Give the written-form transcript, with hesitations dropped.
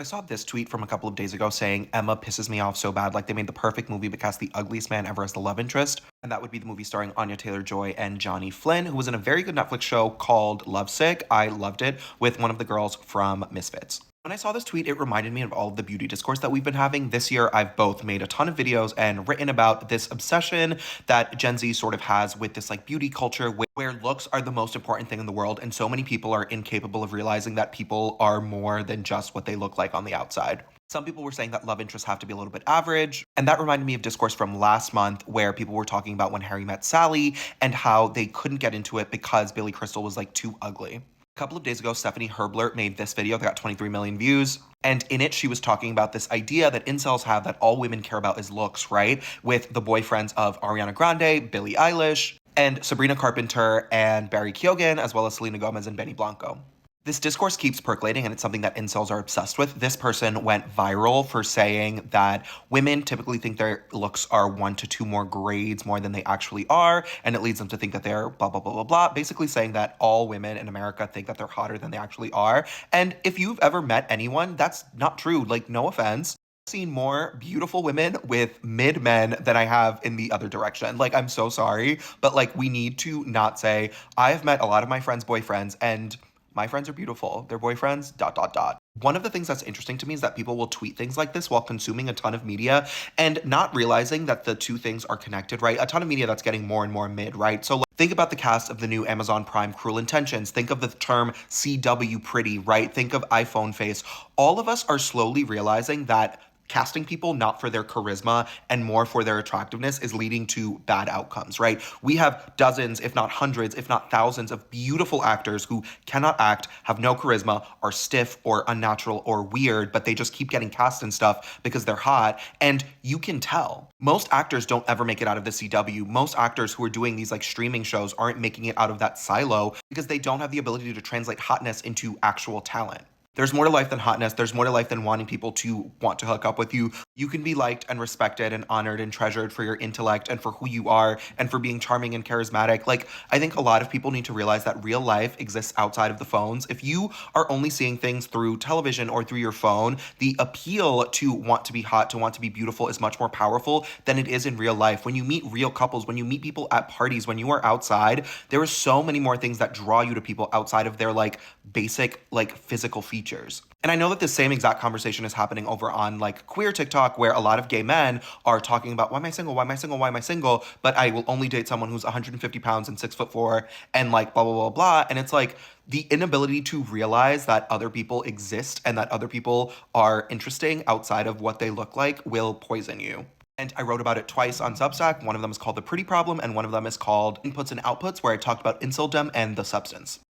I saw this tweet from a couple of days ago saying Emma pisses me off so bad, like they made the perfect movie but cast the ugliest man ever as the love interest. And that would be the movie starring Anya Taylor-Joy and Johnny Flynn, who was in a very good Netflix show called Lovesick. I loved it, with one of the girls from Misfits. When I saw this tweet, it reminded me of all of the beauty discourse that we've been having. This year, I've both made a ton of videos and written about this obsession that Gen Z sort of has with this like beauty culture where looks are the most important thing in the world. And so many people are incapable of realizing that people are more than just what they look like on the outside. Some people were saying that love interests have to be a little bit average. And that reminded me of discourse from last month where people were talking about When Harry Met Sally and how they couldn't get into it because Billy Crystal was like too ugly. A couple of days ago, Stephanie Herblert made this video that got 23 million views. And in it, she was talking about this idea that incels have that all women care about is looks, right? With the boyfriends of Ariana Grande, Billie Eilish, and Sabrina Carpenter and Barry Keoghan, as well as Selena Gomez and Benny Blanco. This discourse keeps percolating, and it's something that incels are obsessed with. This person went viral for saying that women typically think their looks are 1 to 2 more grades more than they actually are, and it leads them to think that they're blah, blah, blah, blah, blah. Basically saying that all women in America think that they're hotter than they actually are. And if you've ever met anyone, that's not true. Like, no offense. I've seen more beautiful women with mid men than I have in the other direction. Like, I'm so sorry, but like, we need to not say, I have met a lot of my friends' boyfriends, and my friends are beautiful. Their boyfriends, dot, dot, dot. One of the things that's interesting to me is that people will tweet things like this while consuming a ton of media and not realizing that the two things are connected, right? A ton of media that's getting more and more mid, right? So like, think about the cast of the new Amazon Prime Cruel Intentions. Think of the term CW pretty, right? Think of iPhone face. All of us are slowly realizing that casting people not for their charisma and more for their attractiveness is leading to bad outcomes, right? We have dozens, if not hundreds, if not thousands of beautiful actors who cannot act, have no charisma, are stiff or unnatural or weird, but they just keep getting cast and stuff because they're hot. And you can tell. Most actors don't ever make it out of the CW. Most actors who are doing these like streaming shows aren't making it out of that silo because they don't have the ability to translate hotness into actual talent. There's more to life than hotness. There's more to life than wanting people to want to hook up with you. You can be liked and respected and honored and treasured for your intellect and for who you are and for being charming and charismatic. Like, I think a lot of people need to realize that real life exists outside of the phones. If you are only seeing things through television or through your phone, the appeal to want to be hot, to want to be beautiful is much more powerful than it is in real life. When you meet real couples, when you meet people at parties, when you are outside, there are so many more things that draw you to people outside of their like basic like physical features. And I know that the same exact conversation is happening over on like queer TikTok, where a lot of gay men are talking about why am I single, why am I single, why am I single, but I will only date someone who's 150 pounds and 6'4" and like blah blah blah blah. And it's like the inability to realize that other people exist and that other people are interesting outside of what they look like will poison you. And I wrote about it twice on Substack. One of them is called The Pretty Problem, and one of them is called Inputs and Outputs, where I talked about inceldom and the substance.